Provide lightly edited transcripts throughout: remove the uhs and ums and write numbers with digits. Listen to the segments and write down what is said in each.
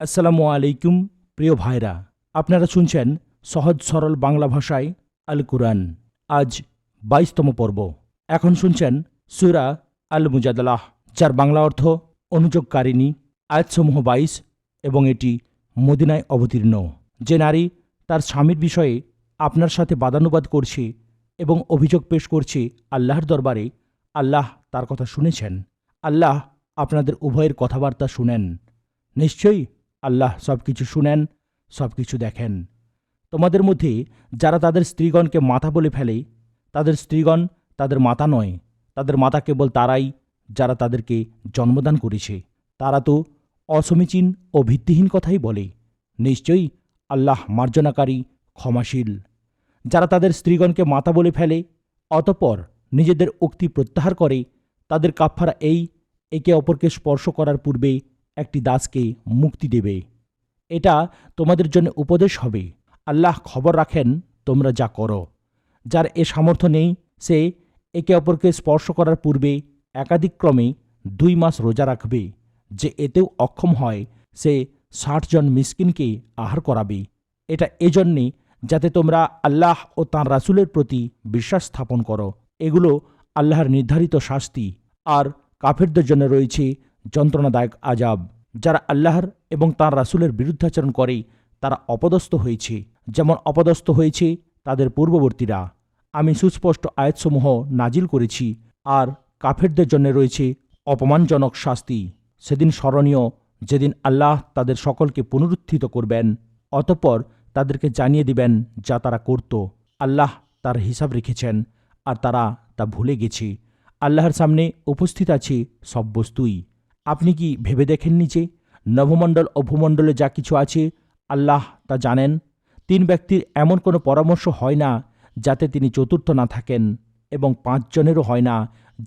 আসসালামু আলাইকুম প্রিয় ভাইরা, আপনারা শুনছেন সহজ সরল বাংলা ভাষায় আল কুরআন। আজ ২২তম পর্ব। এখন শুনছেন সূরা আল মুজাদালাহ, যার বাংলা অর্থ অনুযোগকারিণী। আয়াতসমূহ ২২ এবং এটি মদিনায় অবতীর্ণ। যে নারী তার স্বামীর বিষয়ে আপনার সাথে বাদানুবাদ করছে এবং অভিযোগ পেশ করছে আল্লাহর দরবারে, আল্লাহ তার কথা শুনেছেন। আল্লাহ আপনাদের উভয়ের কথাবার্তা শুনেন। নিশ্চয়ই আল্লাহ সব কিছু শুনেন, সব কিছু দেখেন। তোমাদের মধ্যে যারা তাদের স্ত্রীগণকে মাতা বলে ফেলে, তাদের স্ত্রীগণ তাদের মাতা নয়, তাদের মাতা কেবল তারাই যারা তাদেরকে জন্মদান করেছে। তারা তো অসমীচীন ও ভিত্তিহীন কথাই বলে। নিশ্চয়ই আল্লাহ মার্জনাকারী, ক্ষমাশীল। যারা তাদের স্ত্রীগণকে মাতা বলে ফেলে অতঃপর নিজেদের উক্তি প্রত্যাহার করে, তাদের কাফফারা এই: একে অপরকে স্পর্শ করার পূর্বে একটি দাসকে মুক্তি দেবে। এটা তোমাদের জন্য উপদেশ হবে। আল্লাহ খবর রাখেন তোমরা যা করো। যার এ সামর্থ্য নেই, সে একে অপরকে স্পর্শ করার পূর্বে একাধিক্রমে ২ মাস রোজা রাখবে। যে এতেও অক্ষম হয়, সে ৬০ জন মিসকিনকে আহার করাবে। এটা এজন্যে যাতে তোমরা আল্লাহ ও তাঁর রাসূলের প্রতি বিশ্বাস স্থাপন করো। এগুলো আল্লাহর নির্ধারিত শাস্তি, আর কাফেরদের জন্য রয়েছে যন্ত্রণাদায়ক আযাব। যারা আল্লাহর এবং তাঁর রাসূলের বিরুদ্ধাচরণ করে তারা অপদস্থ হয়েছে, যেমন অপদস্থ হয়েছে তাদের পূর্ববর্তীরা। আমি সুস্পষ্ট আয়াতসমূহ নাজিল করেছি, আর কাফেরদের জন্য রয়েছে অপমানজনক শাস্তি। সেদিন স্মরণীয়, যেদিন আল্লাহ তাদের সকলকে পুনরুত্থিত করবেন, অতঃপর তাদেরকে জানিয়ে দিবেন যা তারা করত। আল্লাহ তার হিসাব রেখেছেন, আর তারা তা ভুলে গেছে। আল্লাহর সামনে উপস্থিত আছে সব বস্তুই। আপনি কি ভেবে দেখেননি যে নভমণ্ডল ও ভূমণ্ডলে যা কিছু আছে আল্লাহ তা জানেন? ৩ ব্যক্তির এমন কোনো পরামর্শ হয় না যাতে তিনি চতুর্থ না থাকেন, এবং ৫ জনেরও হয় না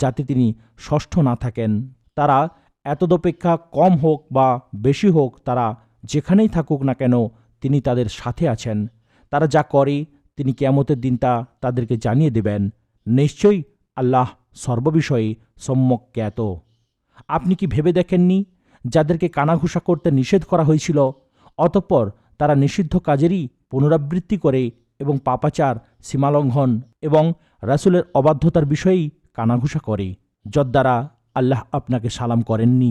যাতে তিনি ষষ্ঠ না থাকেন। তারা এতদপেক্ষা কম হোক বা বেশি হোক, তারা যেখানেই থাকুক না কেন, তিনি তাদের সাথে আছেন। তারা যা করে তিনি কিয়ামতের দিন তা তাদেরকে জানিয়ে দেবেন। নিশ্চয়ই আল্লাহ সর্ববিষয়ে সম্যক জ্ঞাত। আপনি কি ভেবে দেখেননি যাদেরকে কানাঘুষা করতে নিষেধ করা হয়েছিল, অতঃপর তারা নিষিদ্ধ কাজেরই পুনরাবৃত্তি করে এবং পাপাচার, সীমালঙ্ঘন এবং রাসূলের অবাধ্যতার বিষয়েই কানাঘুষা করে, যদ্বারা আল্লাহ আপনাকে সালাম করেননি।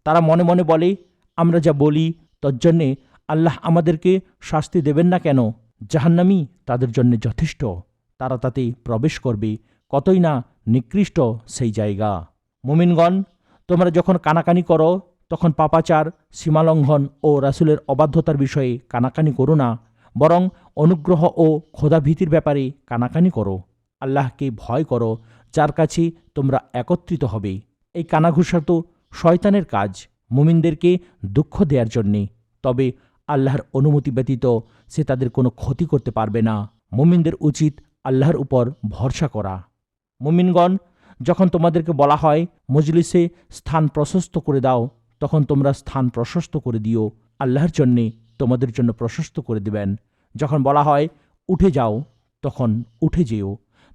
তারা মনে মনে বলে, আমরা যা বলি তজ্জন্যে আল্লাহ আমাদেরকে শাস্তি দেবেন না কেন? জাহান্নামী তাদের জন্য যথেষ্ট। তারা তাতে প্রবেশ করবে। কতই না নিকৃষ্ট সেই জায়গা। মুমিনগণ, তোমরা যখন কানাকানি করো তখন পাপাচার, সীমালঙ্ঘন ও রাসূলের অবাধ্যতার বিষয়ে কানাকানি করো না, বরং অনুগ্রহ ও খোদাভীতির ব্যাপারে কানাকানি করো। আল্লাহকে ভয় করো, যার কাছে তোমরা একত্রিত হবে। এই কানাঘুষা তো শয়তানের কাজ, মুমিনদেরকে দুঃখ দেওয়ার জন্যে। তবে আল্লাহর অনুমতি ব্যতীত সে তাদের কোনো ক্ষতি করতে পারবে না। মুমিনদের উচিত আল্লাহর উপর ভরসা করা। মুমিনগণ, যখন তোমাদেরকে বলা হয় মজলিসে স্থান প্রশস্ত করে দাও, তখন তোমরা স্থান প্রশস্ত করে দিও। আল্লাহর জন্যে তোমাদের জন্য প্রশস্ত করে দেবেন। যখন বলা হয় উঠে যাও, তখন উঠে যেও।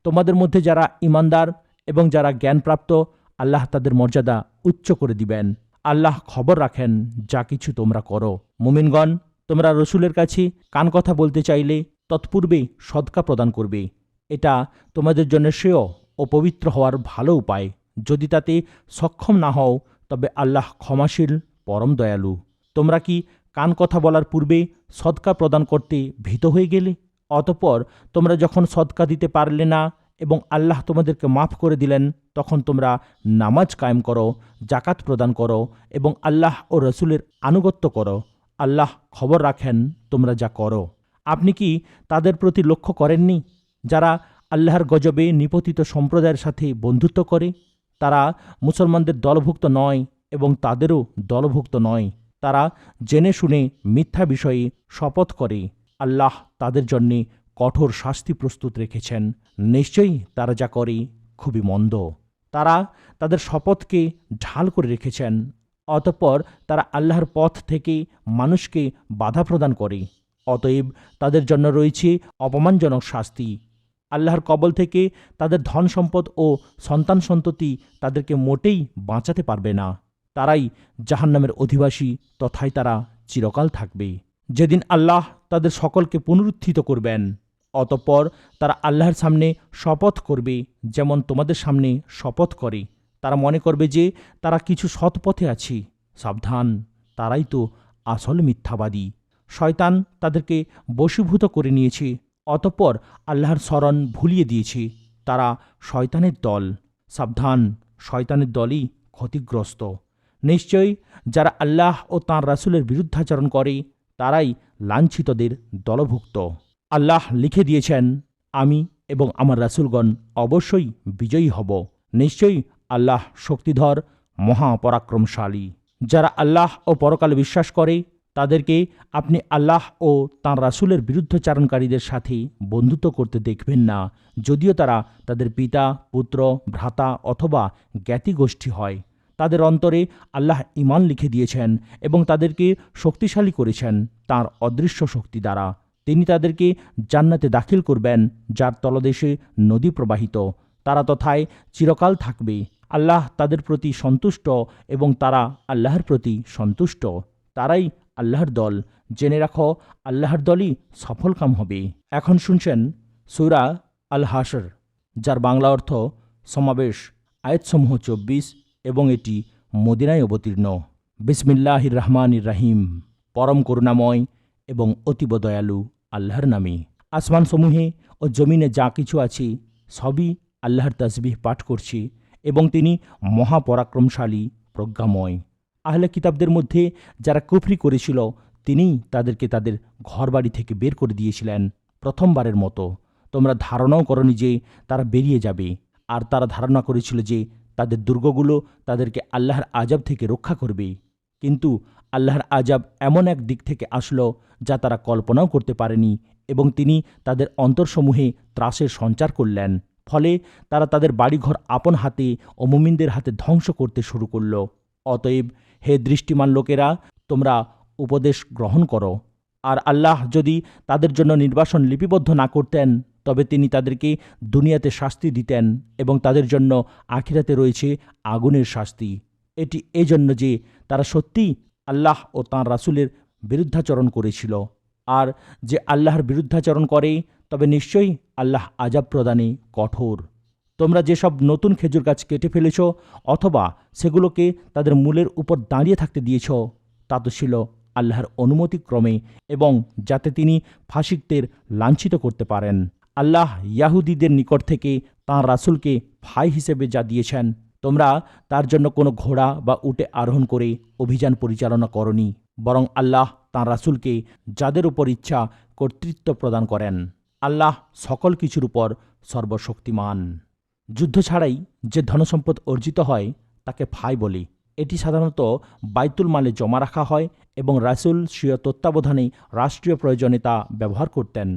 তোমাদের মধ্যে যারা ঈমানদার এবং যারা জ্ঞানপ্রাপ্ত, আল্লাহ তাদের মর্যাদা উচ্চ করে দিবেন। আল্লাহ খবর রাখেন যা কিছু তোমরা করো। মুমিনগণ, তোমরা রসুলের কাছে কান কথা বলতে চাইলে তৎপূর্বে সদকা প্রদান করবে। এটা তোমাদের জন্য শ্রেয় ও পবিত্র হওয়ার ভালো উপায়। যদি তাতে সক্ষম না হও, তবে আল্লাহ ক্ষমাশীল, পরম দয়ালু। তোমরা কি কান কথা বলার পূর্বে সদকা প্রদান করতে ভীত হয়ে গেলে? অতঃপর তোমরা যখন সদকা দিতে পারলে না এবং আল্লাহ তোমাদেরকে মাফ করে দিলেন, তখন তোমরা নামাজ কায়েম করো, জাকাত প্রদান করো এবং আল্লাহ ও রসুলের আনুগত্য করো। আল্লাহ খবর রাখেন তোমরা যা করো। আপনি কি তাদের প্রতি লক্ষ্য করেননি যারা আল্লাহর গজবে নিপতিত সম্প্রদায়ের সাথে বন্ধুত্ব করে? তারা মুসলমানদের দলভুক্ত নয় এবং তাদেরও দলভুক্ত নয়। তারা জেনে শুনে মিথ্যা বিষয়ে শপথ করে। আল্লাহ তাদের জন্যে কঠোর শাস্তি প্রস্তুত রেখেছেন। নিশ্চয়ই তারা যা করে খুবই মন্দ। তারা তাদের শপথকে ঢাল করে রেখেছেন, অতঃপর তারা আল্লাহর পথ থেকে মানুষকে বাধা প্রদান করে। অতএব তাদের জন্য রয়েছে অপমানজনক শাস্তি। আল্লাহর কবল থেকে তাদের ধন সম্পদ ও সন্তান সন্ততি তাদেরকে মোটেই বাঁচাতে পারবে না। তারাই জাহান্নামের অধিবাসী, তথায় তারা চিরকাল থাকবে। যেদিন আল্লাহ তাদের সকলকে পুনরুত্থিত করবেন, অতঃপর তারা আল্লাহর সামনে শপথ করবে যেমন তোমাদের সামনে শপথ করে। তারা মনে করবে যে তারা কিছু সৎপথে আছে। সাবধান, তারাই তো আসল মিথ্যাবাদী। শয়তান তাদেরকে বশীভূত করে নিয়েছে, অতঃপর আল্লাহর স্মরণ ভুলিয়ে দিয়েছে। তারা শয়তানের দল। সাবধান, শয়তানের দলই ক্ষতিগ্রস্ত। নিশ্চয়ই যারা আল্লাহ ও তাঁর রাসূলের বিরুদ্ধাচরণ করে তারাই লাঞ্ছিতদের দলভুক্ত। আল্লাহ লিখে দিয়েছেন, আমি এবং আমার রাসূলগণ অবশ্যই বিজয়ী হব। নিশ্চয়ই আল্লাহ শক্তিধর, মহাপরাক্রমশালী। যারা আল্লাহ ও পরকালে বিশ্বাস করে তাদেরকে আপনি আল্লাহ ও তাঁর রাসূলের বিরুদ্ধাচারণকারীদের সাথে বন্ধুত্ব করতে দেখবেন না, যদিও তারা তাদের পিতা, পুত্র, ভ্রাতা অথবা জ্ঞাতিগোষ্ঠী হয়। তাদের অন্তরে আল্লাহ ঈমান লিখে দিয়েছেন এবং তাদেরকে শক্তিশালী করেছেন তাঁর অদৃশ্য শক্তি দ্বারা। তিনি তাদেরকে জান্নাতে দাখিল করবেন, যার তলদেশে নদী প্রবাহিত। তারা তথায় চিরকাল থাকবে। আল্লাহ তাদের প্রতি সন্তুষ্ট এবং তারা আল্লাহর প্রতি সন্তুষ্ট। তারাই আল্লাহর দল। জেনে রাখো, আল্লাহর দলই সফলকাম হবে। এখন শুনছেন সূরা আল হাশর, যার বাংলা অর্থ সমাবেশ, আয়াতসমূহ 24 এবং এটি মদিনায় অবতীর্ণ। বিসমিল্লাহির রহমানির রহিম। পরম করুণাময় এবং অতীব দয়ালু আল্লাহর নামে। আসমানসমূহে ও জমিনে যা কিছু আছে সবই আল্লাহর তাসবিহ পাঠ করছে এবং তিনি মহাপরাক্রমশালী, প্রজ্ঞাময়। আহলে কিতাবদের মধ্যে যারা কুফরি করেছিল তিনিই তাদেরকে তাদের ঘরবাড়ি থেকে বের করে দিয়েছিলেন প্রথমবারের মতো। তোমরা ধারণাও করনি যে তারা বেরিয়ে যাবে, আর তারা ধারণা করেছিল যে তাদের দুর্গগুলো তাদেরকে আল্লাহর আযাব থেকে রক্ষা করবে। কিন্তু আল্লাহর আযাব এমন এক দিক থেকে আসলো যা তারা কল্পনাও করতে পারেনি এবং তিনি তাদের অন্তরসমূহে ত্রাসের সঞ্চার করলেন। ফলে তারা তাদের বাড়িঘর আপন হাতে ও মুমিনদের হাতে ধ্বংস করতে শুরু করল। অতএব হে দৃষ্টিমান লোকেরা, তোমরা উপদেশ গ্রহণ করো। আর আল্লাহ যদি তাদের জন্য নির্বাসন লিপিবদ্ধ না করতেন তবে তিনি তাদেরকে দুনিয়াতে শাস্তি দিতেন এবং তাদের জন্য আখিরাতে রয়েছে আগুনের শাস্তি। এটি এজন্য যে তারা সত্যিই আল্লাহ ও তাঁর রাসূলের বিরুদ্ধাচরণ করেছিল। আর যে আল্লাহর বিরুদ্ধাচরণ করে তবে নিশ্চয়ই আল্লাহ আযাব প্রদানে কঠোর। তোমরা যেসব নতুন খেজুর গাছ কেটে ফেলেছ অথবা সেগুলোকে তাদের মূলের উপর দাঁড়িয়ে থাকতে দিয়েছ, তা তো ছিল আল্লাহর অনুমতিক্রমে এবং যাতে তিনি ফাসিকদের লাঞ্ছিত করতে পারেন। আল্লাহ ইয়াহুদীদের নিকট থেকে তাঁর রাসূলকে ভাই হিসেবে যা দিয়েছেন, তোমরা তার জন্য কোনো ঘোড়া বা উটে আরোহণ করে অভিযান পরিচালনা করনি, বরং আল্লাহ তাঁর রাসূলকে যাদের উপর ইচ্ছা কর্তৃত্ব প্রদান করেন। আল্লাহ সকল কিছুর উপর সর্বশক্তিমান। যুদ্ধ ছাড়াই যে ধনসম্পদ অর্জিত হয় তাকে ফাই বলে। এটি সাধারণত বাইতুল মালে জমা রাখা হয় এবং রাসূল স্বীয় তত্ত্বাবধানে রাষ্ট্রীয় প্রয়োজনে তা ব্যবহার করতেন।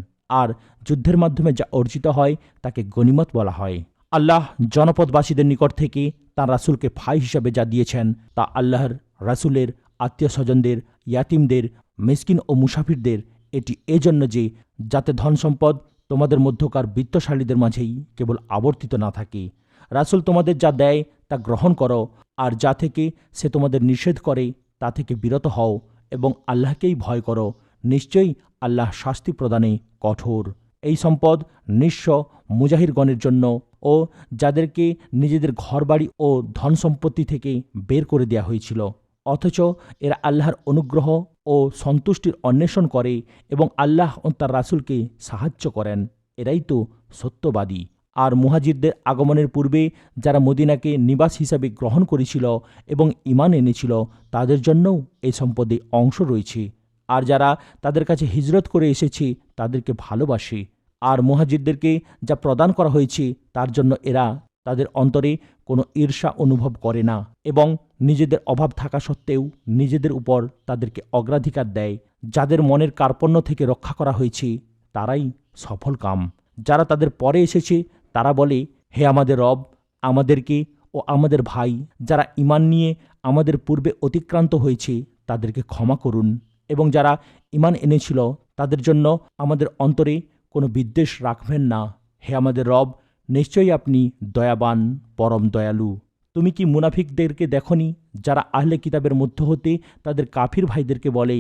আর যুদ্ধের মাধ্যমে যা অর্জিত হয় তাকে গনিমত বলা হয়। আল্লাহ জনপদবাসীদের নিকট থেকে তাঁর রাসূলকে ফাই হিসাবে যা দিয়েছেন তা আল্লাহর রাসূলের আত্মীয় স্বজনদের, ইয়াতিমদের, মিসকিন ও মুসাফিরদের। এটি এজন্য যে যাতে ধনসম্পদ তোমাদের মধ্যকার বিত্তশালীদের মাঝেই কেবল আবর্তিত না থাকে। রাসূল তোমাদের যা দেয় তা গ্রহণ করো, আর যা থেকে সে তোমাদের নিষেধ করে তা থেকে বিরত হও এবং আল্লাহকেই ভয় করো। নিশ্চয়ই আল্লাহ শাস্তি প্রদানে কঠোর। এই সম্পদ নিঃস্ব মুজাহিরগণের জন্য ও যাদেরকে নিজেদের ঘরবাড়ি ও ধন সম্পত্তি থেকে বের করে দেয়া হয়েছিল, অথচ এরা আল্লাহর অনুগ্রহ ও সন্তুষ্টির অন্বেষণ করে এবং আল্লাহ ও তার রাসূলকে সাহায্য করেন, এরাই তো সত্যবাদী। আর মুহাজিরদের আগমনের পূর্বে যারা মদিনাকে নিবাস হিসাবে গ্রহণ করেছিল এবং ঈমান এনেছিল তাদের জন্যও এই সম্পদে অংশ রয়েছে। আর যারা তাদের কাছে হিজরত করে এসেছে তাদেরকে ভালোবাসে। আর মুহাজিরদেরকে যা প্রদান করা হয়েছে তার জন্য এরা তাদের অন্তরে কোনো ঈর্ষা অনুভব করে না এবং নিজেদের অভাব থাকা সত্ত্বেও নিজেদের উপর তাদেরকে অগ্রাধিকার দেয়। যাদের মনের কার্পণ্য থেকে রক্ষা করা হয়েছে তারাই সফল কাম। যারা তাদের পরে এসেছে তারা বলে, হে আমাদের রব, আমাদেরকে ও আমাদের ভাই যারা ঈমান নিয়ে আমাদের পূর্বে অতিক্রান্ত হয়েছে তাদেরকে ক্ষমা করুন, এবং যারা ঈমান এনেছিল তাদের জন্য আমাদের অন্তরে কোনো বিদ্বেষ রাখবেন না। হে আমাদের রব, নিশ্চয়ই আপনি দয়াবান, পরম দয়ালু। তুমি কি মুনাফিকদেরকে দেখনি যারা আহলে কিতাবের মধ্য হতে তাদের কাফির ভাইদেরকে বলে,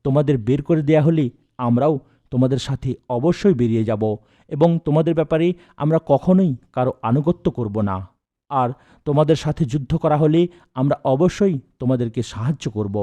তোমাদের বের করে দেয়া হলে আমরাও তোমাদের সাথে অবশ্যই বেরিয়ে যাব এবং তোমাদের ব্যাপারে আমরা কখনোই কারো আনুগত্য করব না। আর তোমাদের সাথে যুদ্ধ করা হলে আমরা অবশ্যই তোমাদেরকে সাহায্য করব।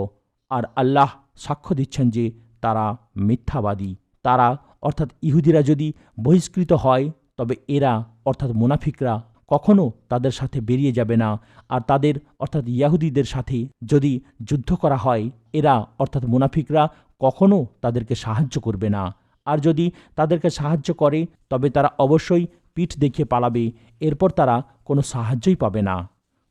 আর আল্লাহ সাক্ষ্য দিচ্ছেন যে তারা মিথ্যাবাদী। তারা অর্থাৎ ইহুদিরা যদি বহিষ্কৃত হয় তবে এরা অর্থাৎ মুনাফিকরা কখনো তাদের সাথে বেরিয়ে যাবে না। আর তাদের অর্থাৎ ইয়াহুদীদের সাথে যদি যুদ্ধ করা হয় এরা অর্থাৎ মুনাফিকরা কখনো তাদেরকে সাহায্য করবে না। আর যদি তাদেরকে সাহায্য করে তবে তারা অবশ্যই পিঠ দেখিয়ে পালাবে, এরপর তারা কোনো সাহায্যই পাবে না।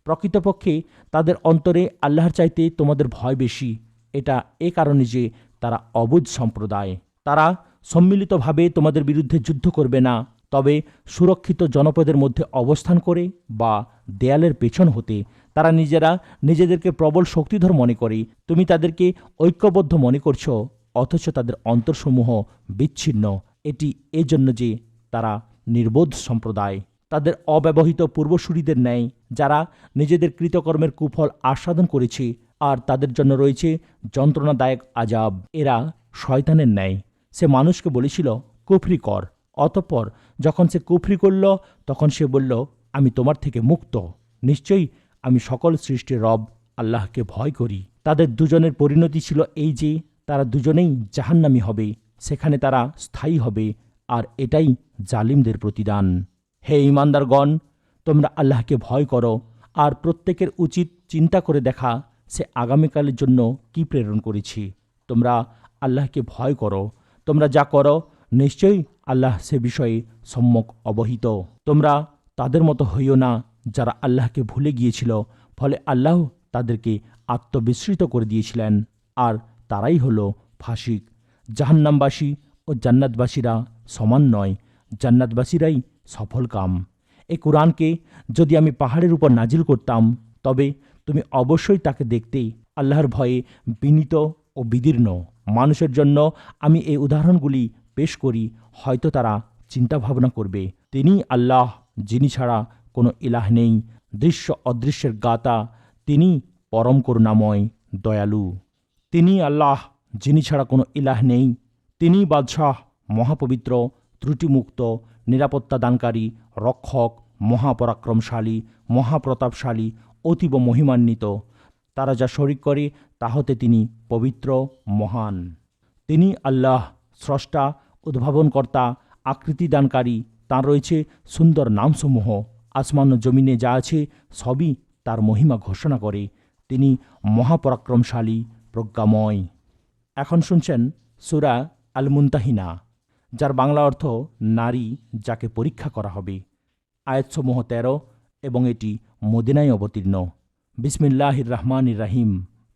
প্রকৃতপক্ষে তাদের অন্তরে আল্লাহর চাইতে তোমাদের ভয় বেশি। এটা এ কারণে যে তারা অবুঝ সম্প্রদায়। তারা সম্মিলিতভাবে তোমাদের বিরুদ্ধে যুদ্ধ করবে না, তবে সুরক্ষিত জনপদের মধ্যে অবস্থান করে বা দেয়ালের পেছন হতে। তারা নিজেরা নিজেদেরকে প্রবল শক্তিধর মনে করে। তুমি তাদেরকে ঐক্যবদ্ধ মনে করছো, অথচ তাদের অন্তরসমূহ বিচ্ছিন্ন। এটি এজন্য যে তারা নির্বোধ সম্প্রদায়। তাদের অব্যবহৃত পূর্বসূরীদের ন্যায় যারা নিজেদের কৃতকর্মের কুফল আস্বাদন করেছে, আর তাদের জন্য রয়েছে যন্ত্রণাদায়ক আজাব। এরা শয়তানের ন্যায়। সে মানুষকে বলেছিল কুফরি কর, অতঃপর যখন সে কুফরি করল তখন সে বলল আমি তোমার থেকে মুক্ত। নিশ্চয়ই আমি সকল সৃষ্টির রব আল্লাহকে ভয় করি। তাদের দুজনের পরিণতি ছিল এই যে তারা দুজনেই জাহান্নামী হবে, সেখানে তারা স্থায়ী হবে, আর এটাই জালিমদের প্রতিদান। হে ঈমানদারগণ, তোমরা আল্লাহকে ভয় করো, আর প্রত্যেকের উচিত চিন্তা করে দেখা সে আগামীকালের জন্য কি প্রেরণ করেছি। তোমরা আল্লাহকে ভয় করো। তোমরা যা করো নিশ্চয়ই আল্লাহ সে বিষয়ে সম্যক অবহিত। তোমরা তাদের মতো হইও না যারা আল্লাহকে ভুলে গিয়েছিল, ফলে আল্লাহ তাদেরকে আত্মবিস্মৃত করে দিয়েছিলেন, আর তারাই হলো ফাসিক। জাহান্নামবাসী ও জান্নাতবাসীরা সমান নয়, জান্নাতবাসীরাই সফল কাম। এই কোরআনকে যদি আমি পাহাড়ের উপর নাজিল করতাম তবে তুমি অবশ্যই তাকে দেখতে আল্লাহর ভয়ে বিনীত ও বিদীর্ণ মানুষের জন্য আমি এই উদাহরণগুলি পেশ করি, হয়তো তারা চিন্তা ভাবনা করবে। তিনি আল্লাহ, যিনি ছাড়া কোনো ইলাহ নেই, দৃশ্য অদৃশ্যের গাতা, তিনি পরম করুণাময় দয়ালু। তিনি আল্লাহ, যিনি ছাড়া কোনো ইলাহ নেই, তিনি বাদশাহ, মহাপবিত্র, ত্রুটিমুক্ত, নিরাপত্তা দানকারী, রক্ষক, মহাপরাক্রমশালী, মহাপ্রতাপশালী, অতীব মহিমান্বিত। তারা যা শরিক করে তা হতে তিনি পবিত্র, মহান। তিনি আল্লাহ, স্রষ্টা, উদ্ভাবনকর্তা, আকৃতি দানকারী। তাঁর রয়েছে সুন্দর নামসমূহ। আসমান ও জমিনে যা আছে সবই তার মহিমা ঘোষণা করে। তিনি মহাপরাক্রমশালী, প্রজ্ঞাময়। এখন শুনছেন সূরা আল মুনতাহিনা, যার বাংলা অর্থ নারী যাকে পরীক্ষা করা হবে। আয়াতসমূহ 13 এবং এটি মদিনায় অবতীর্ণ। বিসমিল্লাহির রহমানির রাহিম।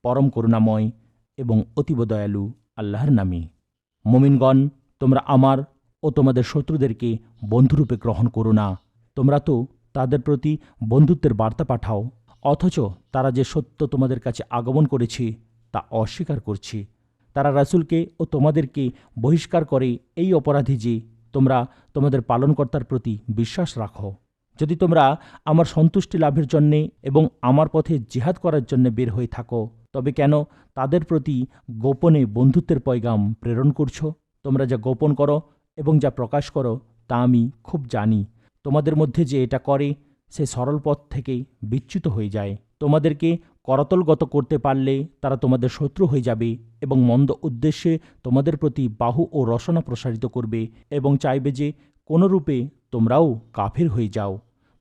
পরম করুণাময় এবং অতীব দয়ালু আল্লাহর নামে। মুমিনগণ, তোমরা আমার ও তোমাদের শত্রুদেরকে বন্ধুরূপে গ্রহণ করো না। তোমরা তো তাদের প্রতি বন্ধুত্বের বার্তা পাঠাও, অথচ তারা যে সত্য তোমাদের কাছে আগমন করেছে তা অস্বীকার করছে। তারা রাসূলকে ও তোমাদেরকে বহিষ্কার করে এই অপরাধী যে তোমরা তোমাদের পালনকর্তার প্রতি বিশ্বাস রাখো। যদি তোমরা আমার সন্তুষ্টি লাভের জন্যে এবং আমার পথে জিহাদ করার জন্য বের হয়ে থাকো, তবে কেন তাদের প্রতি গোপনে বন্ধুত্বের পয়গাম প্রেরণ করছো? তোমরা যা গোপন করো এবং যা প্রকাশ করো তা আমি খুব জানি। তোমাদের মধ্যে যে এটা করে সে সরল পথ থেকে বিচ্যুত হয়ে যায়। তোমাদেরকে করতলগত করতে পারলে তারা তোমাদের শত্রু হয়ে যাবে এবং মন্দ উদ্দেশ্যে তোমাদের প্রতি বাহু ও রসনা প্রসারিত করবে এবং চাইবে যে কোনোরূপে তোমরাও কাফির হয়ে যাও।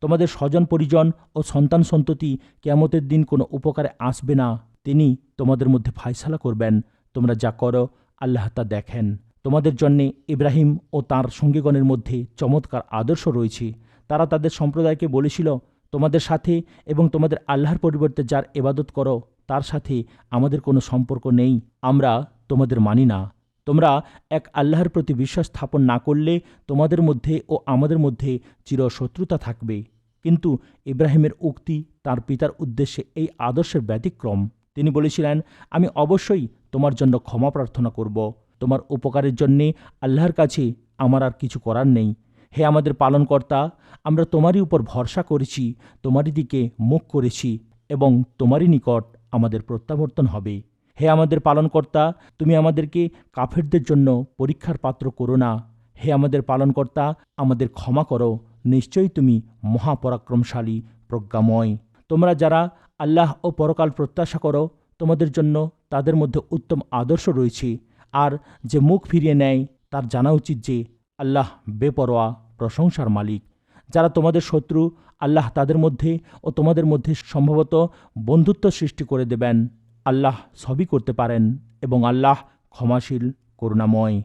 তোমাদের স্বজন পরিজন ও সন্তান সন্ততি কিয়ামতের দিন কোনো উপকারে আসবে না। তিনি তোমাদের মধ্যে ফায়সালা করবেন। তোমরা যা করো আল্লাহ তা দেখেন। তোমাদের জন্যে ইব্রাহিম ও তাঁর সঙ্গীগণের মধ্যে চমৎকার আদর্শ রয়েছে। তারা তাদের সম্প্রদায়কে বলেছিল, তোমাদের সাথে এবং তোমাদের আল্লাহর পরিবর্তে যার ইবাদত করো তার সাথে আমাদের কোনো সম্পর্ক নেই। আমরা তোমাদের মানি না। তোমরা এক আল্লাহর প্রতি বিশ্বাস স্থাপন না করলে তোমাদের মধ্যে ও আমাদের মধ্যে চিরশত্রুতা থাকবে। কিন্তু ইব্রাহিমের উক্তি তার পিতার উদ্দেশ্যে এই আদর্শের ব্যতিক্রম। তিনি বলেছিলেন, আমি অবশ্যই তোমার জন্য ক্ষমা প্রার্থনা করব। তোমার উপকারের জন্যে আল্লাহর কাছে আমার আর কিছু করার নেই। হে আমাদের পালনকর্তা, আমরা তোমারই উপর ভরসা করেছি, তোমারই দিকে মুখ করেছি এবং তোমারই নিকট আমাদের প্রত্যাবর্তন হবে। হে আমাদের পালনকর্তা, তুমি আমাদেরকে কাফেরদের জন্য পরীক্ষার পাত্র করো না। হে আমাদের পালনকর্তা, আমাদের ক্ষমা করো, নিশ্চয়ই তুমি মহাপরাক্রমশালী, প্রজ্ঞাময়। তোমরা যারা আল্লাহ ও পরকাল প্রত্যাশা করো, তোমাদের জন্য তাদের মধ্যে উত্তম আদর্শ রয়েছে। আর যে মুখ ফিরিয়ে নেয় তার জানা উচিত যে আল্লাহ বেপরোয়া প্রশংসার মালিক। যারা তোমাদের শত্রু, আল্লাহ তাদের মধ্যে ও তোমাদের মধ্যে সম্ভবত বন্ধুত্ব সৃষ্টি করে দেবেন। আল্লাহ সবই করতে পারেন এবং আল্লাহ ক্ষমাশীল, করুণাময়।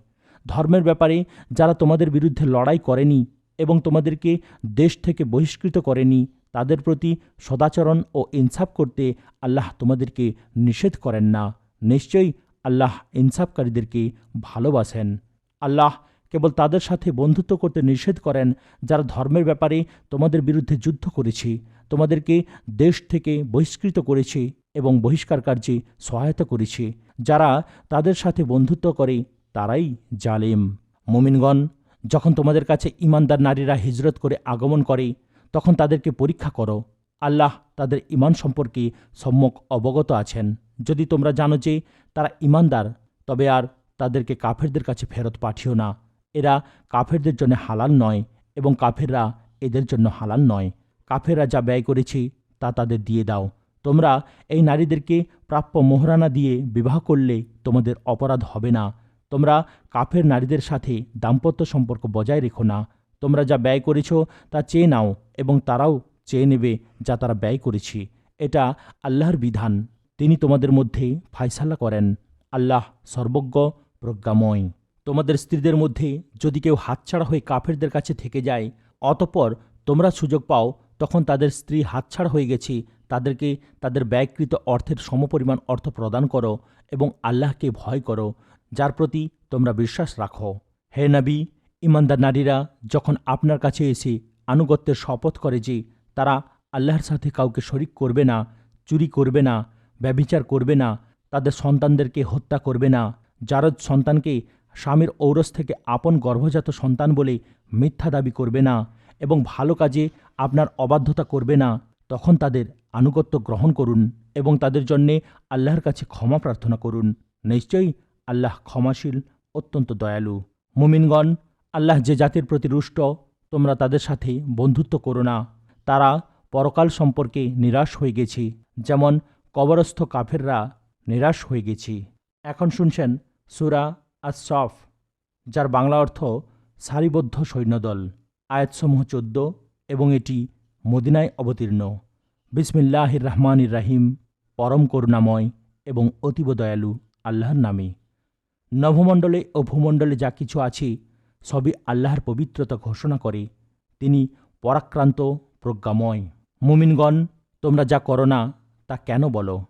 ধর্মের ব্যাপারে যারা তোমাদের বিরুদ্ধে লড়াই করেনি এবং তোমাদেরকে দেশ থেকে বহিষ্কৃত করেনি, তাদের প্রতি সদাচরণ ও ইনসাফ করতে আল্লাহ তোমাদেরকে নিষেধ করেন না। নিশ্চয়ই আল্লাহ ইনসাফকারীদেরকে ভালোবাসেন। আল্লাহ কেবল তাদের সাথে বন্ধুত্ব করতে নিষেধ করেন যারা ধর্মের ব্যাপারে তোমাদের বিরুদ্ধে যুদ্ধ করেছে, তোমাদেরকে দেশ থেকে বহিষ্কৃত করেছে এবং বহিষ্কার কার্যে সহায়তা করেছে। যারা তাদের সাথে বন্ধুত্ব করে তারাই জালেম। মুমিনগণ, যখন তোমাদের কাছে ঈমানদার নারীরা হিজরত করে আগমন করে, তখন তাদেরকে পরীক্ষা করো। আল্লাহ তাদের ঈমান সম্পর্কে সম্যক অবগত আছেন। যদি তোমরা জানো যে তারা ঈমানদার, তবে আর তাদেরকে কাফেরদের কাছে ফেরত পাঠিও না। এরা কাফেরদের জন্য হালাল নয় এবং কাফেররা এদের জন্য হালাল নয়। কাফেররা যা ব্যয় করেছে তা তাদের দিয়ে দাও। তোমরা এই নারীদেরকে প্রাপ্য মোহরানা দিয়ে বিবাহ করলে তোমাদের অপরাধ হবে না। তোমরা কাফের নারীদের সাথে দাম্পত্য সম্পর্ক বজায় রেখো না। তোমরা যা ব্যয় করেছ তা চেয়ে নাও এবং তারাও চেয়ে নেবে যা তারা ব্যয় করেছে। এটা আল্লাহর বিধান, তিনি তোমাদের মধ্যে ফায়সালা করেন। আল্লাহ সর্বজ্ঞ, প্রজ্ঞাময়। তোমাদের স্ত্রীদের মধ্যে যদি কেউ হাতছাড়া হয়ে কাফেরদের কাছে থেকে যায়, অতঃপর তোমরা সুযোগ পাও, তখন তাদের স্ত্রী হাতছাড়া হয়ে গেছে, তাদেরকে তাদের ব্যয়কৃত অর্থের সমপরিমাণ অর্থ প্রদান করো এবং আল্লাহকে ভয় করো, যার প্রতি তোমরা বিশ্বাস রাখো। হে নবী, ঈমানদার নারীরা যখন আপনার কাছে এসে আনুগত্যের শপথ করে যে তারা আল্লাহর সাথে কাউকে শরিক করবে না, চুরি করবে না, ব্যভিচার করবে না, তাদের সন্তানদেরকে হত্যা করবে না, জারজ সন্তানকে স্বামীর ঔরস থেকে আপন গর্ভজাত সন্তান বলে মিথ্যা দাবি করবে না এবং ভালো কাজে আপনার অবাধ্যতা করবে না, তখন তাদের আনুগত্য গ্রহণ করুন এবং তাদের জন্যে আল্লাহর কাছে ক্ষমা প্রার্থনা করুন। নিশ্চয়ই আল্লাহ ক্ষমাশীল, অত্যন্ত দয়ালু। মুমিনগণ, আল্লাহ যে জাতির প্রতি রুষ্ট, তোমরা তাদের সাথে বন্ধুত্ব করো না। তারা পরকাল সম্পর্কে নিরাশ হয়ে গেছে, যেমন কবরস্থ কাফেররা নিরাশ হয়ে গেছে। এখন শুনছেন সূরা আস-সফ, যার বাংলা অর্থ সারিবদ্ধ সৈন্যদল। আয়াতসমূহ 14 এবং এটি মদিনায় অবতীর্ণ। বিসমিল্লাহির রহমানির রাহিম। পরম করুণাময় এবং অতীব দয়ালু আল্লাহর নামে। নভমণ্ডলে ও ভূমণ্ডলে যা কিছু আছে সবই আল্লাহর পবিত্রতা ঘোষণা করে। তিনি পরাক্রান্ত, প্রজ্ঞাময়। মুমিনগণ, তোমরা যা করো না তা কেন বলো?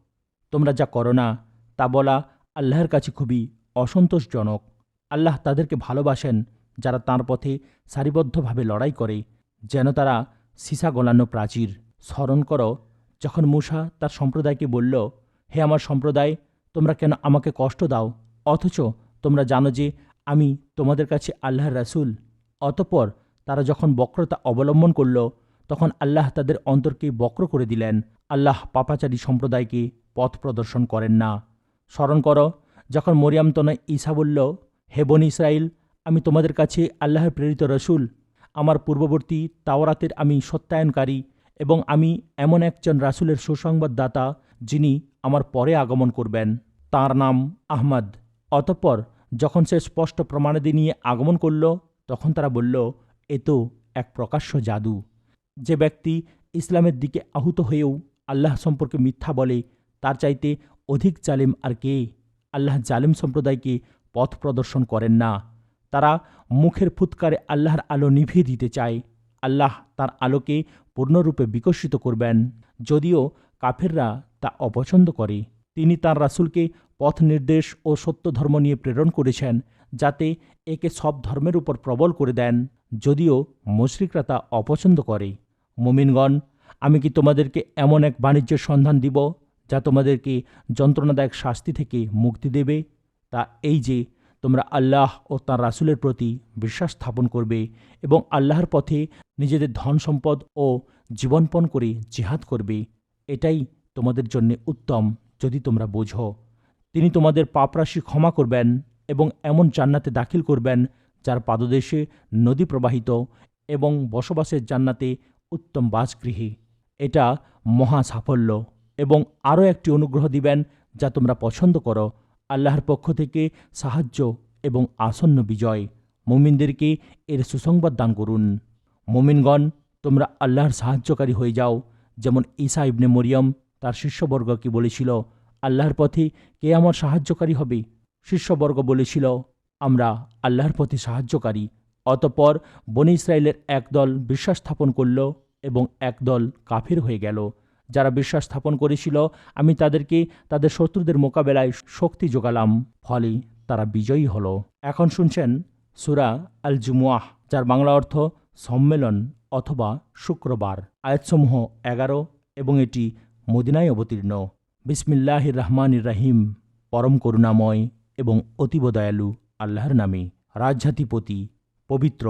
তোমরা যা করো না তা বলা আল্লাহর কাছে খুবই অসন্তোষজনক। আল্লাহ তাদেরকে ভালোবাসেন যারা তাঁর পথে সারিবদ্ধভাবে লড়াই করে, যেন তারা সীসা গলানো প্রাচীর। স্মরণ করো যখন মূসা তার সম্প্রদায়কে বলল, হে আমার সম্প্রদায়, তোমরা কেন আমাকে কষ্ট দাও, অথচ তোমরা জানো যে আমি তোমাদের কাছে আল্লাহর রাসূল। অতঃপর তারা যখন বক্রতা অবলম্বন করল, তখন আল্লাহ তাদের অন্তরকে বক্র করে দিলেন। আল্লাহ পাপাচারী সম্প্রদায়কে পথ প্রদর্শন করেন না। স্মরণ করো যখন মরিয়াম তনয় ঈসা বলল, হে বনী ইসরাইল, আমি তোমাদের কাছে আল্লাহর প্রেরিত রসুল। আমার পূর্ববর্তী তাওরাতের আমি সত্যায়নকারী এবং আমি এমন একজন রাসূলের সুসংবাদদাতা যিনি আমার পরে আগমন করবেন। তাঁর নাম আহমদ। অতঃপর যখন সে স্পষ্ট প্রমাণাদি নিয়ে আগমন করল, তখন তারা বলল, এ তো এক প্রকাশ্য জাদু। যে ব্যক্তি ইসলামের দিকে আহুত হয়েও আল্লাহ সম্পর্কে মিথ্যা বলে, তার চাইতে অধিক জালিম আর কে? আল্লাহ জালিম সম্প্রদায়কে পথ প্রদর্শন করেন না। তারা মুখের ফুৎকারে আল্লাহর আলো নিভিয়ে দিতে চায়। আল্লাহ তার আলোকে পূর্ণরূপে বিকশিত করবেন, যদিও কাফেররা তা অপছন্দ করে। তিনি তাঁর রাসূলকে পথ নির্দেশ ও সত্য ধর্ম নিয়ে প্রেরণ করেছেন, যাতে একে সব ধর্মের উপর প্রবল করে দেন, যদিও মুশরিকরা তা অপছন্দ করে। মুমিনগণ, আমি কি তোমাদেরকে এমন এক বাণিজ্যের সন্ধান দিব যা তোমাদেরকে যন্ত্রণাদায়ক শাস্তি থেকে মুক্তি দেবে? তা এই যে তোমরা আল্লাহ ও তাঁর রাসূলের প্রতি বিশ্বাস স্থাপন করবে এবং আল্লাহর পথে নিজেদের ধন সম্পদ ও জীবনপণ করে জিহাদ করবে। এটাই তোমাদের জন্য উত্তম, যদি তোমরা বোঝো। তিনি তোমাদের পাপরাশি ক্ষমা করবেন এবং এমন জান্নাতে দাখিল করবেন যার পাদদেশে নদী প্রবাহিত এবং বসবাসের জান্নাতে উত্তম বাসগৃহী। এটা মহা সাফল্য এবং আরও একটি অনুগ্রহ দিবেন যা তোমরা পছন্দ করো, আল্লাহর পক্ষ থেকে সাহায্য এবং আসন্ন বিজয়। মুমিনদেরকে এর সুসংবাদ দান করুন। মুমিনগণ, তোমরা আল্লাহর সাহায্যকারী হয়ে যাও, যেমন ঈসা ইবনে মরিয়ম তার শিষ্যবর্গকে বলেছিল, আল্লাহর পথে কে আমার সাহায্যকারী হবে? শিষ্যবর্গ বলেছিল, আমরা আল্লাহর পথে সাহায্যকারী। অতঃপর বনী ইসরায়েলের একদল বিশ্বাস স্থাপন করল এবং একদল কাফির হয়ে গেল। যারা বিশ্বাস স্থাপন করেছিল, আমি তাদেরকে তাদের শত্রুদের মোকাবেলায় শক্তি যোগালাম, ফলে তারা বিজয়ী হল। এখন শুনছেন সূরা আল জুমুয়াহ, যার বাংলা অর্থ সম্মেলন অথবা শুক্রবার। আয়াতসমূহ 11 এবং এটি মদিনায় অবতীর্ণ। বিসমিল্লাহির রহমানির রহিম। পরম করুণাময় এবং অতীব দয়ালু আল্লাহর নামে। রাজজাতিপতি, পবিত্র,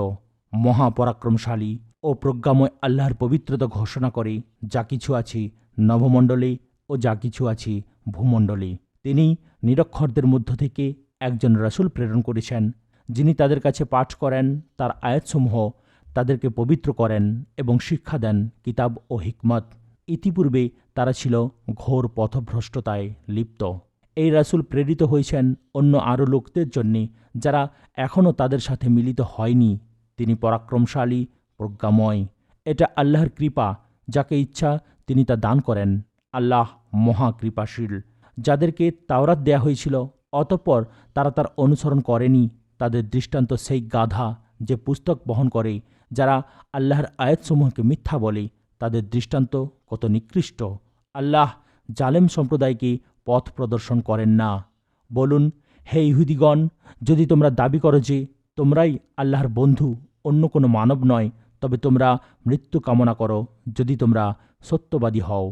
মহাপরাক্রমশালী ও প্রজ্ঞাময় আল্লাহর পবিত্রতা ঘোষণা করে যা কিছু আছে নভমণ্ডলে ও যা কিছু আছে ভূমণ্ডলে। তিনি নিরক্ষরদের মধ্য থেকে একজন রাসূল প্রেরণ করেছেন, যিনি তাদের কাছে পাঠ করেন তার আয়াতসমূহ, তাদেরকে পবিত্র করেন এবং শিক্ষা দেন কিতাব ও হিকমত। ইতিপূর্বে তারা ছিল ঘোর পথভ্রষ্টতায় লিপ্ত। এই রাসূল প্রেরিত হয়েছেন অন্য আরও লোকদের জন্যে যারা এখনও তাদের সাথে মিলিত হয়নি। তিনি পরাক্রমশালী, প্রজ্ঞাময়। এটা আল্লাহর কৃপা, যাকে ইচ্ছা তিনি তা দান করেন। আল্লাহ মহাকৃপাশীল। যাদেরকে তাওরাত দেয়া হয়েছিল অতঃপর তারা তার অনুসরণ করেনি, তাদের দৃষ্টান্ত সেই গাধা যে পুস্তক বহন করে। যারা আল্লাহর আয়াতসমূহকে মিথ্যা বলে, তাদের দৃষ্টান্ত কত নিকৃষ্ট। আল্লাহ জালেম সম্প্রদায়কে পথ প্রদর্শন করেন না। বলুন, হে ইহুদিগণ, যদি তোমরা দাবি করো যে তোমরাই আল্লাহর বন্ধু, অন্য কোনো মানব নয়, তবে তোমরা মৃত্যু কামনা করো যদি তোমরা সত্যবাদী হও।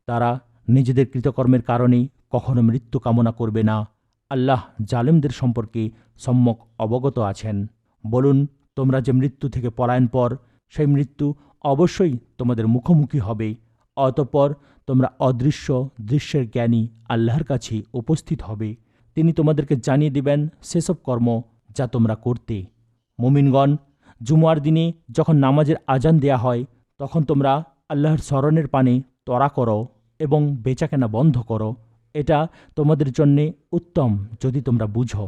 তারা নিজেদের কৃতকর্মের কারণে কখনো মৃত্যু কামনা করবে না। আল্লাহ জালেমদের সম্পর্কে সম্যক অবগত আছেন। বলুন, তোমরা যে মৃত্যু থেকে পলায়ন পর, সেই মৃত্যু অবশ্যই তোমাদের মুখোমুখি হবে। অতঃপর তোমরা অদৃশ্য দৃশ্যের জ্ঞানী আল্লাহর কাছে উপস্থিত হবে। তিনি তোমাদেরকে জানিয়ে দিবেন সেসব কর্ম যা তোমরা করতে। মুমিনগণ, জুমার দিনে যখন নামাজের আজান দেয়া হয়, তখন তোমরা আল্লাহর স্মরণের পানে ত্বরা করো এবং বেচাকেনা বন্ধ করো। এটা তোমাদের জন্যে উত্তম যদি তোমরা বুঝো।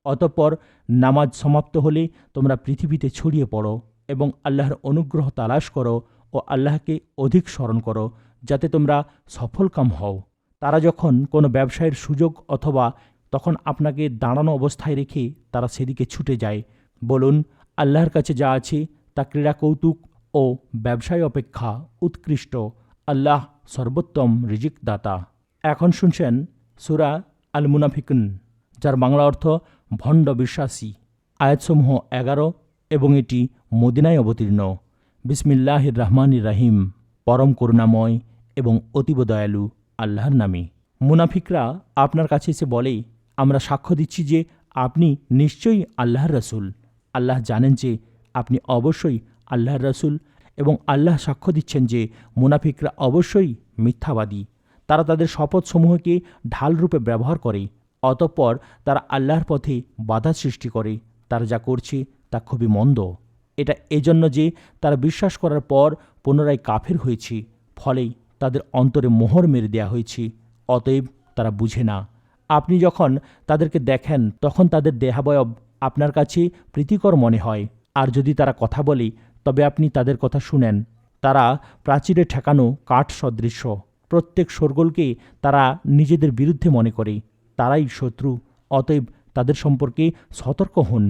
অতঃপর নামাজ সমাপ্ত হলে তোমরা পৃথিবীতে ছড়িয়ে পড়ো এবং আল্লাহর অনুগ্রহ তালাশ করো ও আল্লাহকে অধিক স্মরণ করো, যাতে তোমরা সফলকাম হও। তারা যখন কোনো ব্যবসায়ের সুযোগ অথবা তখন আপনাকে দাঁড়ানো অবস্থায় রেখে তারা সেদিকে ছুটে যায়। বলুন, আল্লাহর কাছে যা আছে তা ক্রীড়া কৌতুক ও ব্যবসায় অপেক্ষা উৎকৃষ্ট। আল্লাহ সর্বোত্তম রিজিক দাতা। এখন শুনছেন সূরা আল মুনাফিকুন, যার বাংলা অর্থ ভণ্ড বিশ্বাসী। আয়াতসমূহ 11 এবং এটি মদিনায় অবতীর্ণ। বিসমিল্লাহির রহমানির রহিম। পরম করুণাময় এবং অতীব দয়ালু আল্লাহর নামে। মুনাফিকরা আপনার কাছে এসে বলে, আমরা সাক্ষ্য দিচ্ছি যে আপনি নিশ্চয়ই আল্লাহর রাসূল। আল্লাহ জানেন যে আপনি অবশ্যই আল্লাহর রাসূল এবং আল্লাহ সাক্ষ্য দিচ্ছেন যে মুনাফিকরা অবশ্যই মিথ্যাবাদী। তারা তাদের শপথসমূহকে ঢালরূপে ব্যবহার করে, অতঃপর তারা আল্লাহর পথে বাধা সৃষ্টি করে। তারা যা করছে তা খুবই মন্দ। এটা এজন্য যে তারা বিশ্বাস করার পর পুনরায় কাফের হয়েছে, ফলেই তাদের অন্তরে মোহর মেরে দেয়া হয়েছে। অতএব তারা বুঝে না। আপনি যখন তাদেরকে দেখেন তখন তাদের দেহাবয়ব আপনার কাছে প্রীতিকর মনে হয়, আর যদি তারা কথা বলে তবে আপনি তাদের কথা শুনেন। তারা প্রাচীরে ঠেকানো কাঠ সদৃশ্য। প্রত্যেক শোরগোলকে তারা নিজেদের বিরুদ্ধে মনে করে। তারাই শত্রু। অতএব তাদের সম্পর্কে সতর্ক হন।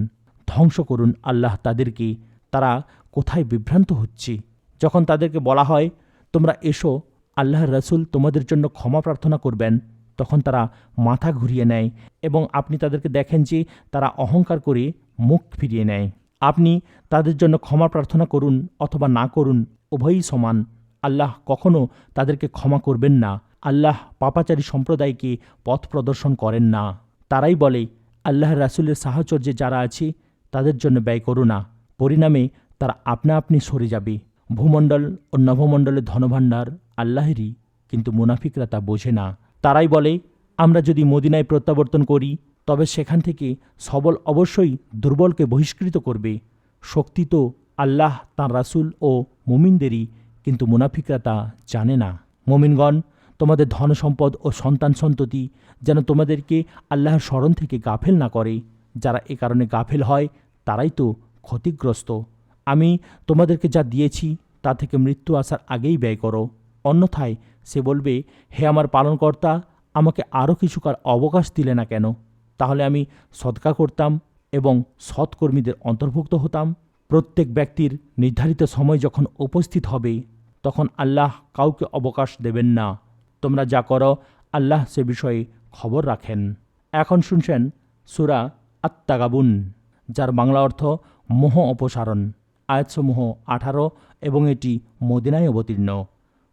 ধ্বংস করুন আল্লাহ তাদেরকে। তারা কোথায় বিভ্রান্ত হচ্ছে। যখন তাদেরকে বলা হয়, তোমরা এসো, আল্লাহর রাসূল তোমাদের জন্য ক্ষমা প্রার্থনা করবেন, তখন তারা মাথা ঘুরিয়ে নেয় এবং আপনি তাদেরকে দেখেন যে তারা অহংকার করে মুখ ফিরিয়ে নেয়। আপনি তাদের জন্য ক্ষমা প্রার্থনা করুন অথবা না করুন, উভয়ই সমান। আল্লাহ কখনও তাদেরকে ক্ষমা করবেন না। আল্লাহ পাপাচারী সম্প্রদায়কে পথ প্রদর্শন করেন না। তারাই বলে, আল্লাহর রাসূলের সাহচর্যে যারা আছে তাদের জন্য ব্যয় করো না। পরিণামে তারা আপনা আপনি সরে যাবে। ভূমণ্ডল ও নভমণ্ডলের ধনভাণ্ডার আল্লাহেরই, কিন্তু মুনাফিকরা তা বোঝে না। তারাই বলে, আমরা যদি মদিনায় প্রত্যাবর্তন করি তবে সেখান থেকে সবল অবশ্যই দুর্বলকে বহিষ্কৃত করবে। শক্তি তো আল্লাহ, তাঁর রাসূল ও মুমিনদেরই, কিন্তু মুনাফিকরা তা জানে না। মুমিনগণ, তোমাদের ধন সম্পদ ও সন্তান সন্ততি যেন তোমাদেরকে আল্লাহর স্মরণ থেকে গাফেল না করে। যারা এ কারণে গাফেল হয় তারাই তো ক্ষতিগ্রস্ত। আমি তোমাদেরকে যা দিয়েছি তা থেকে মৃত্যু আসার আগেই ব্যয় করো, অন্যথায় সে বলবে, হে আমার পালনকর্তা, আমাকে আরও কিছুকাল অবকাশ দিলে না কেন? তাহলে আমি সদকা করতাম এবং সৎকর্মীদের অন্তর্ভুক্ত হতাম। প্রত্যেক ব্যক্তির নির্ধারিত সময় যখন উপস্থিত হবে তখন আল্লাহ কাউকে অবকাশ দেবেন না। তোমরা যা করো আল্লাহ সে বিষয়ে খবর রাখেন। এখন শুনছেন সূরা আত-তাগাবুন, যার বাংলা অর্থ মোহ অপসারণ। আয়াতসমূহ 18 এবং এটি মদিনায় অবতীর্ণ।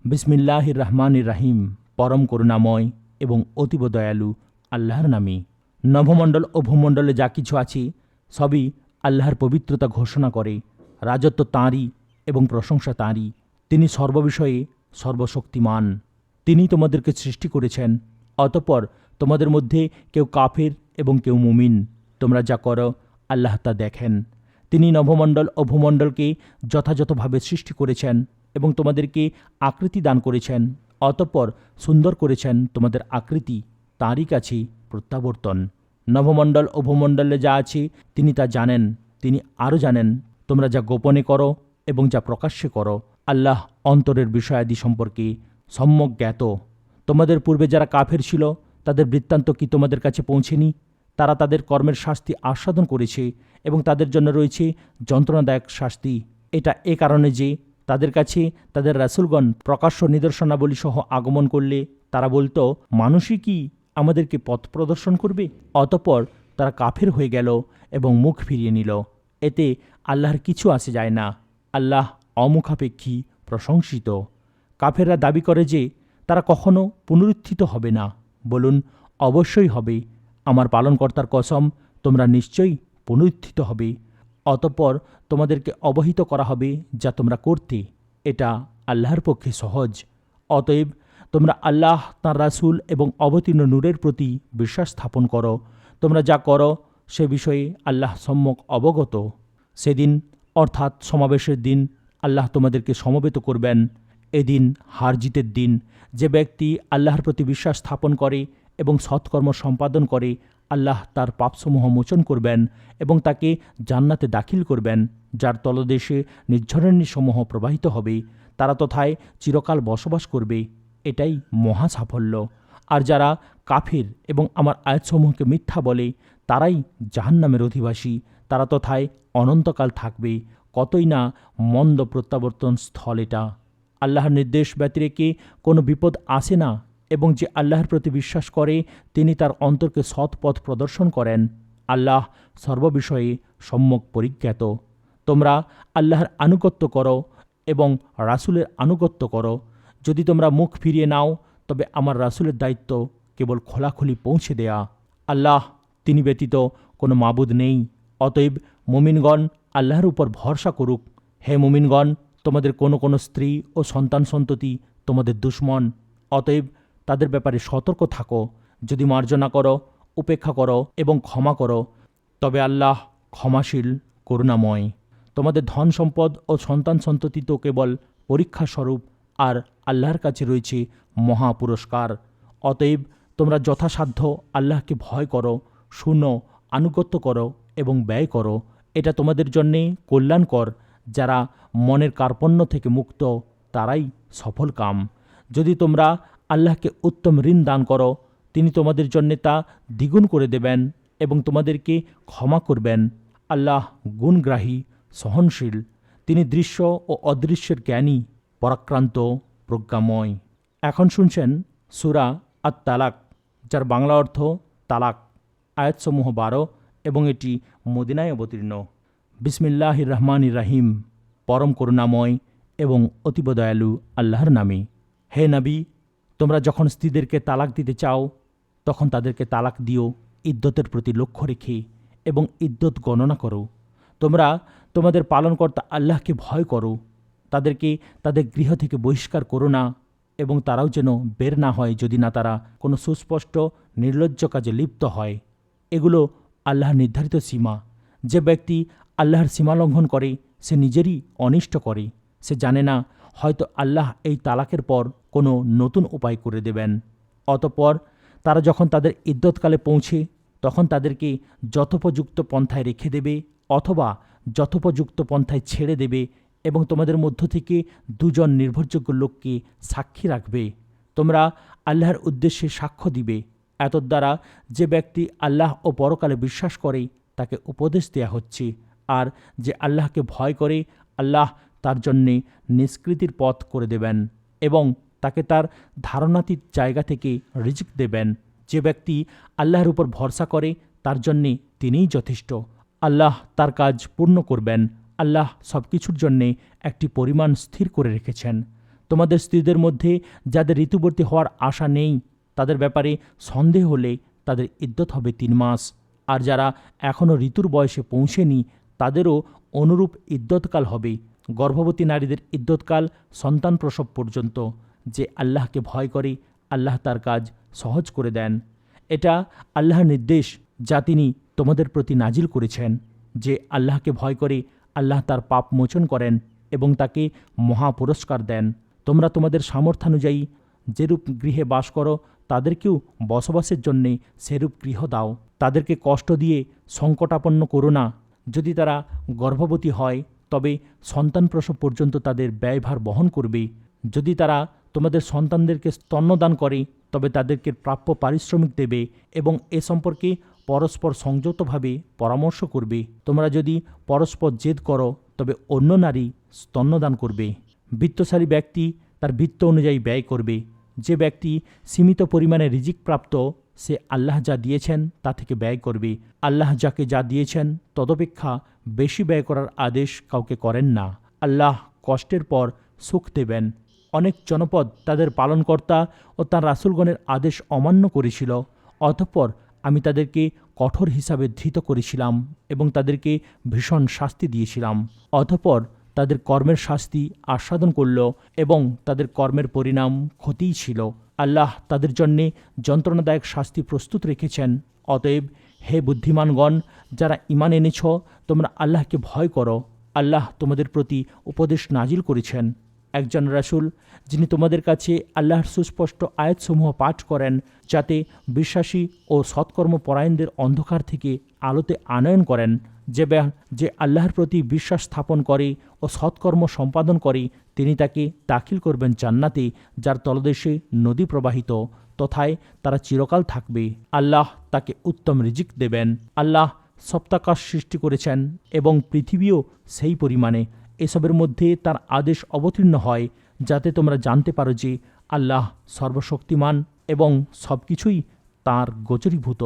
বিসমিল্লাহির রহমানির রাহিম। পরম করুণাময় এবং অতীব দয়ালু আল্লাহর নামে। নভমণ্ডল ও ভূমণ্ডলে যা কিছু আছে সবই আল্লাহর পবিত্রতা ঘোষণা করে। রাজত্ব তাঁরই এবং প্রশংসা তাঁরই। তিনি সর্ববিষয়ে সর্বশক্তিমান। তিনি তোমাদেরকে সৃষ্টি করেছেন, অতঃপর তোমাদের মধ্যে কেউ কাফের এবং কেউ মুমিন। তোমরা যা করো আল্লাহ তা দেখেন। তিনি নভমণ্ডল ও ভূমণ্ডলকে যথাযথভাবে সৃষ্টি করেছেন এবং তোমাদেরকে আকৃতি দান করেছেন, অতঃপর সুন্দর করেছেন তোমাদের আকৃতি। তাঁরই কাছে প্রত্যাবর্তন। নভমণ্ডল ও ভূমণ্ডলে যা আছে তিনি তা জানেন। তিনি আরও জানেন তোমরা যা গোপনে করো এবং যা প্রকাশ্যে করো। আল্লাহ অন্তরের বিষয়াদি সম্পর্কে সম্যক জ্ঞাত। তোমাদের পূর্বে যারা কাফের ছিল তাদের বৃত্তান্ত কি তোমাদের কাছে পৌঁছেনি? তারা তাদের কর্মের শাস্তি আস্বাদন করেছে এবং তাদের জন্য রয়েছে যন্ত্রণাদায়ক শাস্তি। এটা এ কারণে যে তাদের কাছে তাদের রাসূলগণ প্রকাশ্য নিদর্শনাবলী সহ আগমন করলে তারা বলতো, মানুষই কি আমাদেরকে পথ প্রদর্শন করবে? অতঃপর তারা কাফের হয়ে গেল এবং মুখ ফিরিয়ে নিল। এতে আল্লাহর কিছু আসে যায় না। আল্লাহ অমুখাপেক্ষী, প্রশংসিত। কাফেররা দাবি করে যে তারা কখনো পুনরুত্থিত হবে না। বলুন, অবশ্যই হবে। আমার পালনকর্তার কসম, তোমরা নিশ্চয়ই পুনরুত্থিত হবে। অতঃপর তোমাদেরকে অবহিত করা হবে যা তোমরা করতে। এটা আল্লাহর পক্ষে সহজ। অতএব তোমরা আল্লাহ, তাঁর রাসূল এবং অবতীর্ণ নূরের প্রতি বিশ্বাস স্থাপন করো। তোমরা যা করো সে বিষয়ে আল্লাহ সম্যক অবগত। সেদিন অর্থাৎ সমাবেশের দিন আল্লাহ তোমাদেরকে সমবেত করবেন। এদিন হার জিতের দিন। যে ব্যক্তি আল্লাহর প্রতি বিশ্বাস স্থাপন করে এবং সৎকর্ম সম্পাদন করে, আল্লাহ তার পাপসমূহ মোচন করবেন এবং তাকে জান্নাতে দাখিল করবেন, যার তলদেশে নির্ঝরণীসমূহ প্রবাহিত হবে। তারা তথায় চিরকাল বসবাস করবে। এটাই মহা সাফল্য। আর যারা কাফির এবং আমার আয়াতসমূহকে মিথ্যা বলে তারাই জাহান্নামের অধিবাসী। তারা তথায় অনন্তকাল থাকবে। কতই না মন্দ প্রত্যাবর্তন স্থল এটা। আল্লাহর নির্দেশ ব্যতিরেকে কোনো বিপদ আসে না এবং যে আল্লাহর প্রতি বিশ্বাস করে তিনি তার অন্তরকে সৎ পথ প্রদর্শন করেন। আল্লাহ সর্ববিষয়ে সম্যক পরিজ্ঞাত। তোমরা আল্লাহর আনুগত্য করো এবং রাসূলের আনুগত্য করো। যদি তোমরা মুখ ফিরিয়ে নাও তবে আমার রাসূলের দায়িত্ব কেবল খোলাখুলি পৌঁছে দেয়া। আল্লাহ, তিনি ব্যতীত কোনো মাবুদ নেই। অতএব মুমিনগণ আল্লাহর উপর ভরসা করুক। হে মুমিনগণ, তোমাদের কোনো কোনো স্ত্রী ও সন্তান সন্ততি তোমাদের দুশমন। অতএব তাদের ব্যাপারে সতর্ক থাকো। যদি মার্জনা করো, উপেক্ষা করো এবং ক্ষমা করো তবে আল্লাহ ক্ষমাশীল, করুণাময়। তোমাদের ধন সম্পদ ও সন্তান সন্ততি তো কেবল পরীক্ষাস্বরূপ, আর আল্লাহর কাছে রয়েছে মহা পুরস্কার। অতএব তোমরা যথাসাধ্য আল্লাহকে ভয় করো, শুনো, আনুগত্য করো এবং ব্যয় করো। এটা তোমাদের জন্যে কল্যাণকর। যারা মনের কার্পণ্য থেকে মুক্ত তারাই সফল কাম। যদি তোমরা আল্লাহকে উত্তম ঋণ দান করো, তিনি তোমাদের জন্য তা দ্বিগুণ করে দেবেন এবং তোমাদেরকে ক্ষমা করবেন। আল্লাহ গুণগ্রাহী, সহনশীল। তিনি দৃশ্য ও অদৃশ্যের জ্ঞানী, পরাক্রান্ত, প্রজ্ঞাময়। এখন শুনছেন সূরা আত-তালাক, যার বাংলা অর্থ তালাক। আয়াতসমূহ 12 এবং এটি মদিনায় অবতীর্ণ। বিসমিল্লাহির রহমানির রাহিম। পরম করুণাময় এবং অতীব দয়ালু আল্লাহর নামে। হে নবী, তোমরা যখন স্ত্রীদেরকে তালাক দিতে চাও তখন তাদেরকে তালাক দিও ইদ্যতের প্রতি লক্ষ্য রেখে এবং ইদ্যত গণনা করো। তোমরা তোমাদের পালনকর্তা আল্লাহকে ভয় করো। তাদেরকে তাদের গৃহ থেকে বহিষ্কার করো না এবং তারাও যেন বের না হয় যদি না তারা কোনো সুস্পষ্ট নির্লজ্জ কাজে লিপ্ত হয়। এগুলো আল্লাহর নির্ধারিত সীমা। যে ব্যক্তি আল্লাহর সীমা লঙ্ঘন করে সে নিজেরই অনিষ্ট করে। সে জানে না হয়তো আল্লাহ এই তালাকের পর কোনো নতুন উপায় করে দেবেন। অতঃপর তারা যখন তাদের ইদ্যতকালে পৌঁছে তখন তাদেরকে যথোপযুক্ত পন্থায় রেখে দেবে অথবা যথোপযুক্ত পন্থায় ছেড়ে দেবে এবং তোমাদের মধ্য থেকে দুজন নির্ভরযোগ্য লোককে সাক্ষী রাখবে। তোমরা আল্লাহর উদ্দেশ্যে সাক্ষ্য দিবে। এতদ্বারা যে ব্যক্তি আল্লাহ ও পরকালে বিশ্বাস করে তাকে উপদেশ দেয়া হচ্ছে, আর যে আল্লাহকে ভয় করে আল্লাহ তার জন্যে নিষ্কৃতির পথ করে দেবেন এবং তাকে তার ধারণাতীত জায়গা থেকে রিজিক দেবেন। যে ব্যক্তি আল্লাহর উপর ভরসা করে তার জন্যে তিনিই যথেষ্ট। আল্লাহ তার কাজ পূর্ণ করবেন। আল্লাহ সব কিছুর জন্যে একটি পরিমাণ স্থির করে রেখেছেন। তোমাদের স্ত্রীদের মধ্যে যাদের ঋতুবর্তী হওয়ার আশা নেই তাদের ব্যাপারে সন্দেহ হলে তাদের ইদ্যত হবে 3 মাস, আর যারা এখনও ঋতুর বয়সে পৌঁছেনি তাদেরও অনুরূপ ইদ্যতকাল হবে। গর্ভবতী নারীদের ইদ্যতকাল সন্তান প্রসব পর্যন্ত। যে আল্লাহকে ভয় করে আল্লাহ তার কাজ সহজ করে দেন। এটা আল্লাহর নির্দেশ যা তিনি তোমাদের প্রতি নাজিল করেছেন। যে আল্লাহকে ভয় করে আল্লাহ তার পাপ মোচন করেন এবং তাকে মহা পুরস্কার দেন। তোমরা তোমাদের সামর্থ্যানুযায়ী যেরূপ গৃহে বাস করো তাদেরকেও বসবাসের জন্যে সেরূপ গৃহ দাও। তাদেরকে কষ্ট দিয়ে সংকটাপন্ন করো না। যদি তারা গর্ভবতী হয় তবে সন্তান প্রসব পর্যন্ত তাদের ব্যয়ভার বহন করবে। যদি তারা তোমাদের সন্তানদেরকে স্তন্যদান করে তবে তাদেরকে প্রাপ্য পারিশ্রমিক দেবে এবং এ সম্পর্কে পরস্পর সংযতভাবে পরামর্শ করবে। তোমরা যদি পরস্পর জেদ করো তবে অন্য নারী স্তন্যদান করবে। বিত্তশালী ব্যক্তি তার বিত্ত অনুযায়ী ব্যয় করবে। যে ব্যক্তি সীমিত পরিমাণে রিজিক প্রাপ্ত সে আল্লাহ যা দিয়েছেন তা থেকে ব্যয় করবে। আল্লাহ যাকে যা দিয়েছেন তদপেক্ষা বেশি ব্যয় করার আদেশ কাউকে করেন না। আল্লাহ কষ্টের পর সুখ দেবেন। অনেক জনপদ তাদের পালনকর্তা ও তার রাসূলগণের আদেশ অমান্য করেছিল। অতঃপর আমি তাদেরকে কঠোর হিসাবে ধৃত করেছিলাম এবং তাদেরকে ভীষণ শাস্তি দিয়েছিলাম। অতঃপর তাদের কর্মের শাস্তি আস্বাদন করল এবং তাদের কর্মের পরিণাম ক্ষতিই ছিল। আল্লাহ তাদের জন্যে যন্ত্রণাদায়ক শাস্তি প্রস্তুত রেখেছেন। অতএব হে বুদ্ধিমানগণ, যারা ঈমান এনেছ তোমরা আল্লাহকে ভয় করো। আল্লাহ তোমাদের প্রতি উপদেশ নাজিল করেছেন। একজন রাসূল যিনি তোমাদের কাছে আল্লাহর সুস্পষ্ট আয়াতসমূহ পাঠ করেন যাতে বিশ্বাসী ও সৎকর্মপরায়ণদের অন্ধকার থেকে আলোতে আনয়ন করেন। যে আল্লাহর প্রতি বিশ্বাস স্থাপন করে ও সৎকর্ম সম্পাদন করে তিনি তাকে দাখিল করবেন জান্নাতে যার তলদেশে নদী প্রবাহিত, তথায় তারা চিরকাল থাকবে। আল্লাহ তাকে উত্তম রিজিক দেবেন। আল্লাহ সপ্তাকাশ সৃষ্টি করেছেন এবং পৃথিবীও সেই পরিমাণে। এসবের মধ্যে তার আদেশ অবতীর্ণ হয় যাতে তোমরা জানতে পারো যে আল্লাহ সর্বশক্তিমান এবং সব কিছুই তাঁর গোচরীভূত।